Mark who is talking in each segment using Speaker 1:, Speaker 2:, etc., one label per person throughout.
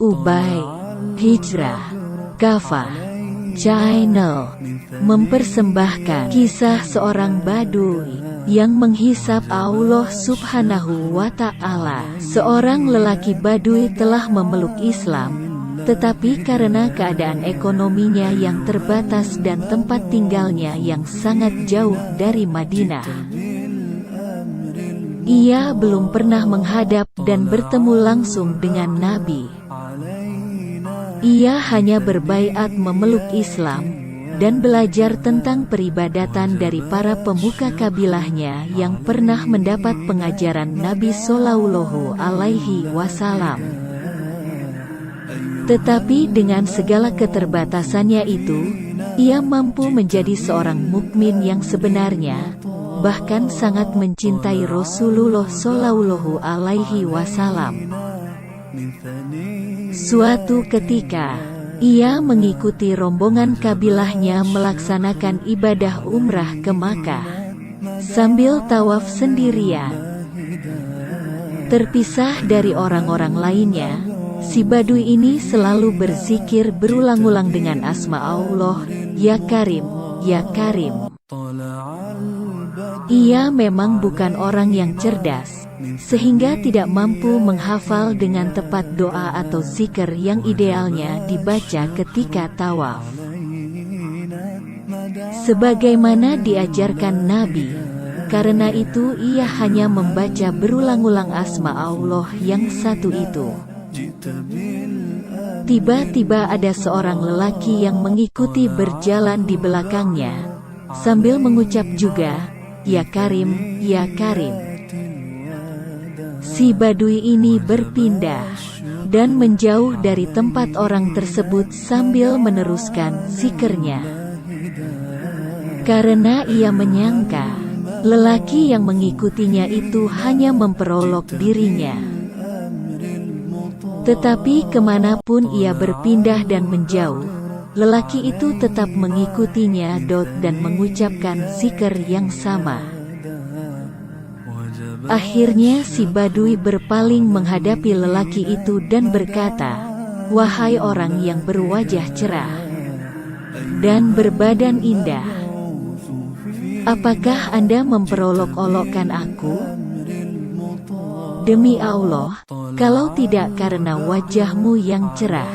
Speaker 1: Ubay, Hijrah, Kafah, Channel mempersembahkan kisah seorang Badui yang menghisap Allah Subhanahu wa Ta'ala. Seorang lelaki Badui telah memeluk Islam, tetapi karena keadaan ekonominya yang terbatas dan tempat tinggalnya yang sangat jauh dari Madinah, ia belum pernah menghadap dan bertemu langsung dengan Nabi. Ia hanya berbaiat memeluk Islam dan belajar tentang peribadatan dari para pemuka kabilahnya yang pernah mendapat pengajaran Nabi Shallallahu Alaihi Wasallam. Tetapi dengan segala keterbatasannya itu, ia mampu menjadi seorang mukmin yang sebenarnya, bahkan sangat mencintai Rasulullah Shallallahu Alaihi Wasallam. Suatu ketika, ia mengikuti rombongan kabilahnya melaksanakan ibadah umrah ke Makkah, sambil tawaf sendirian. Terpisah dari orang-orang lainnya, si Badui ini selalu berzikir berulang-ulang dengan asma Allah, Ya Karim, Ya Karim. Ia memang bukan orang yang cerdas, sehingga tidak mampu menghafal dengan tepat doa atau zikir yang idealnya dibaca ketika tawaf. Sebagaimana diajarkan Nabi, karena itu ia hanya membaca berulang-ulang asma Allah yang satu itu. Tiba-tiba ada seorang lelaki yang mengikuti berjalan di belakangnya, sambil mengucap juga, Ya Karim, Ya Karim. Si Badui ini berpindah dan menjauh dari tempat orang tersebut sambil meneruskan zikirnya. Karena ia menyangka, lelaki yang mengikutinya itu hanya memperolok dirinya. Tetapi kemanapun ia berpindah dan menjauh, lelaki itu tetap mengikutinya dan mengucapkan zikir yang sama. Akhirnya si Badui berpaling menghadapi lelaki itu dan berkata, Wahai orang yang berwajah cerah dan berbadan indah, apakah Anda memperolok-olokkan aku? Demi Allah, kalau tidak karena wajahmu yang cerah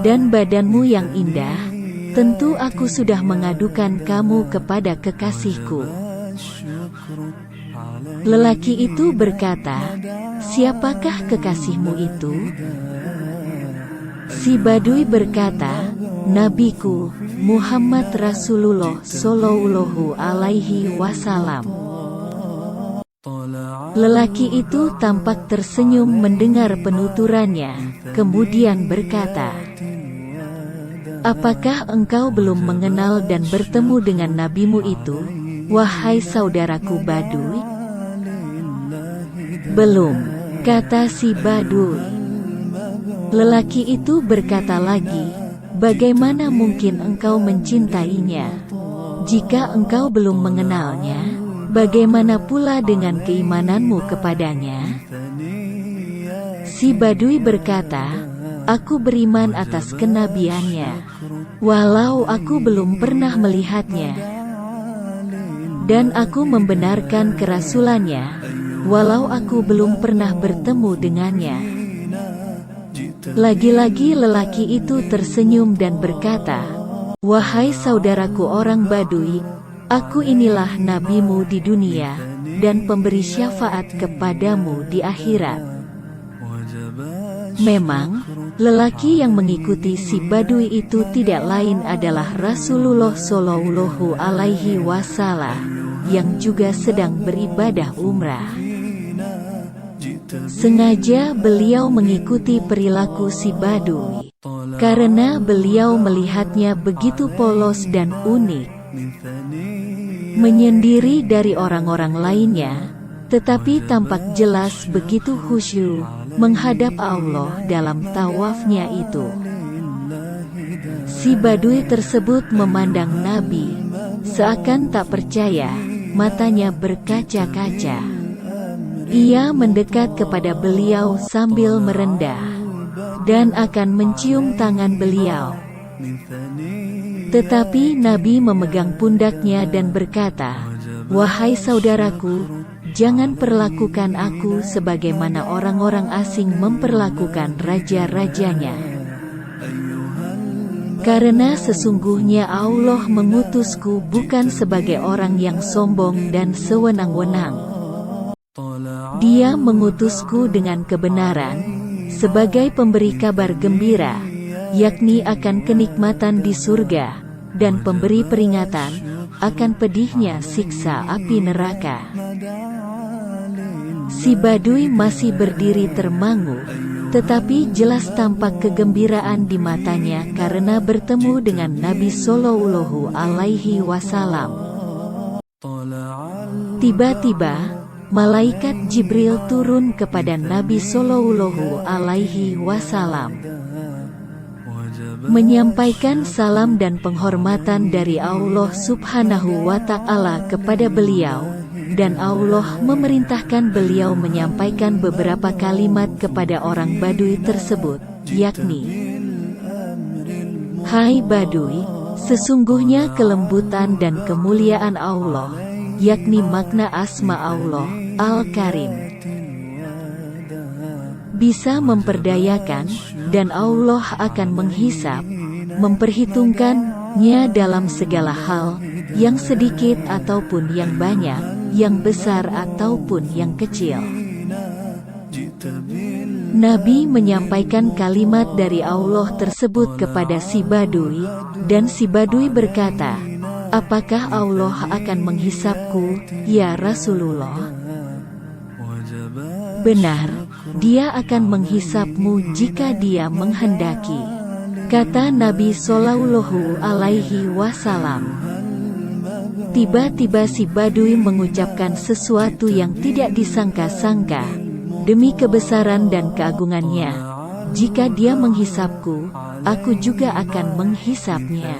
Speaker 1: dan badanmu yang indah, tentu aku sudah mengadukan kamu kepada kekasihku. Lelaki itu berkata, Siapakah kekasihmu itu? Si Badui berkata, Nabiku, Muhammad Rasulullah Shallallahu Alaihi Wasallam. Lelaki itu tampak tersenyum mendengar penuturannya, kemudian berkata, Apakah engkau belum mengenal dan bertemu dengan nabimu itu, wahai saudaraku Badui? Belum, kata si Badui. Lelaki itu berkata lagi, Bagaimana mungkin engkau mencintainya? Jika engkau belum mengenalnya, bagaimana pula dengan keimananmu kepadanya? Si Badui berkata, Aku beriman atas kenabiannya, walau aku belum pernah melihatnya. Dan aku membenarkan kerasulannya, walau aku belum pernah bertemu dengannya. Lagi-lagi lelaki itu tersenyum dan berkata, Wahai saudaraku orang Badui, aku inilah nabimu di dunia, dan pemberi syafaat kepadamu di akhirat. Memang, lelaki yang mengikuti si Badui itu tidak lain adalah Rasulullah Shallallahu Alaihi Wasallam, yang juga sedang beribadah umrah. Sengaja beliau mengikuti perilaku si Badui, karena beliau melihatnya begitu polos dan unik, menyendiri dari orang-orang lainnya, tetapi tampak jelas begitu khusyuk menghadap Allah dalam tawafnya itu. Si Badui tersebut memandang Nabi, seakan tak percaya, matanya berkaca-kaca. Ia mendekat kepada beliau sambil merendah dan akan mencium tangan beliau. Tetapi Nabi memegang pundaknya dan berkata, "Wahai saudaraku, jangan perlakukan aku sebagaimana orang-orang asing memperlakukan raja-rajanya. Karena sesungguhnya Allah mengutusku bukan sebagai orang yang sombong dan sewenang-wenang. Dia mengutusku dengan kebenaran, sebagai pemberi kabar gembira, yakni akan kenikmatan di surga, dan pemberi peringatan akan pedihnya siksa api neraka." Si Badui masih berdiri termangu, tetapi jelas tampak kegembiraan di matanya karena bertemu dengan Nabi Shallallahu Alaihi Wasallam. Tiba-tiba, malaikat Jibril turun kepada Nabi Shallallahu Alaihi Wasallam, menyampaikan salam dan penghormatan dari Allah Subhanahu wa Ta'ala kepada beliau, dan Allah memerintahkan beliau menyampaikan beberapa kalimat kepada orang Badui tersebut, yakni, "Hai Badui, sesungguhnya kelembutan dan kemuliaan Allah, yakni makna asma Allah, Al-Karim, bisa memperdayakan, dan Allah akan menghisap, memperhitungkannya dalam segala hal, yang sedikit ataupun yang banyak, yang besar ataupun yang kecil." Nabi menyampaikan kalimat dari Allah tersebut kepada si Badui, dan si Badui berkata, "Apakah Allah akan menghisapku, ya Rasulullah?" "Benar, Dia akan menghisapmu jika Dia menghendaki," kata Nabi Shallallahu Alaihi Wasallam. Tiba-tiba si Badui mengucapkan sesuatu yang tidak disangka-sangka, "Demi kebesaran dan keagungannya, jika Dia menghisapku, aku juga akan menghisapnya."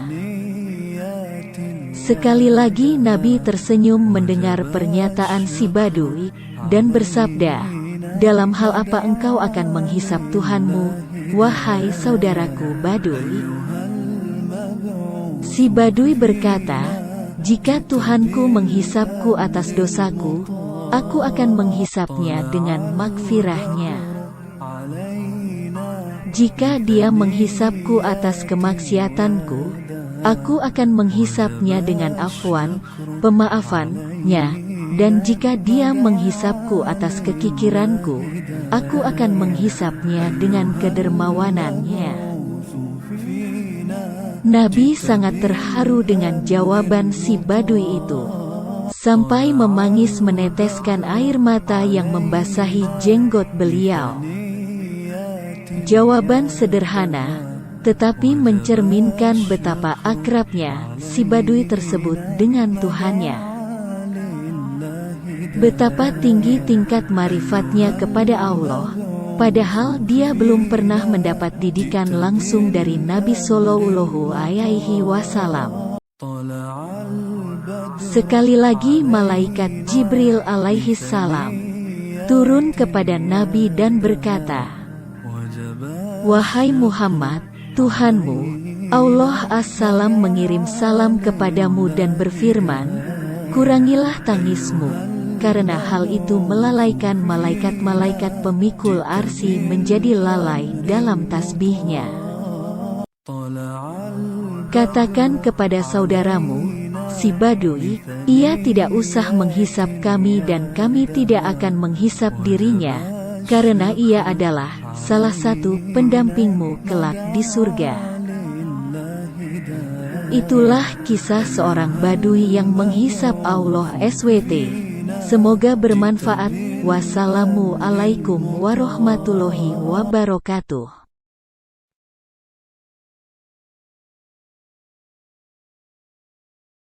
Speaker 1: Sekali lagi Nabi tersenyum mendengar pernyataan si Badui, dan bersabda, "Dalam hal apa engkau akan menghisap Tuhanmu, wahai saudaraku Badui?" Si Badui berkata, "Jika Tuhanku menghisapku atas dosaku, aku akan menghisapnya dengan makfirahnya. Jika Dia menghisapku atas kemaksiatanku, aku akan menghisapnya dengan afwan, pemaafannya. Dan jika Dia menghisapku atas kekikiranku, aku akan menghisapnya dengan kedermawanannya." Nabi sangat terharu dengan jawaban si Badui itu, sampai memangis meneteskan air mata yang membasahi jenggot beliau. Jawaban sederhana, tetapi mencerminkan betapa akrabnya si Badui tersebut dengan Tuhannya. Betapa tinggi tingkat marifatnya kepada Allah, padahal dia belum pernah mendapat didikan langsung dari Nabi Shallallahu Alaihi Wasallam. Sekali lagi malaikat Jibril alaihi salam turun kepada Nabi dan berkata, "Wahai Muhammad, Tuhanmu, Allah As-Salam mengirim salam kepadamu dan berfirman, kurangilah tangismu. Karena hal itu melalaikan malaikat-malaikat pemikul arsy menjadi lalai dalam tasbihnya. Katakan kepada saudaramu, si Badui, ia tidak usah menghisap kami dan kami tidak akan menghisap dirinya, karena ia adalah salah satu pendampingmu kelak di surga." Itulah kisah seorang Badui yang menghisap Allah SWT. Semoga bermanfaat. Wassalamualaikum warahmatullahi wabarakatuh.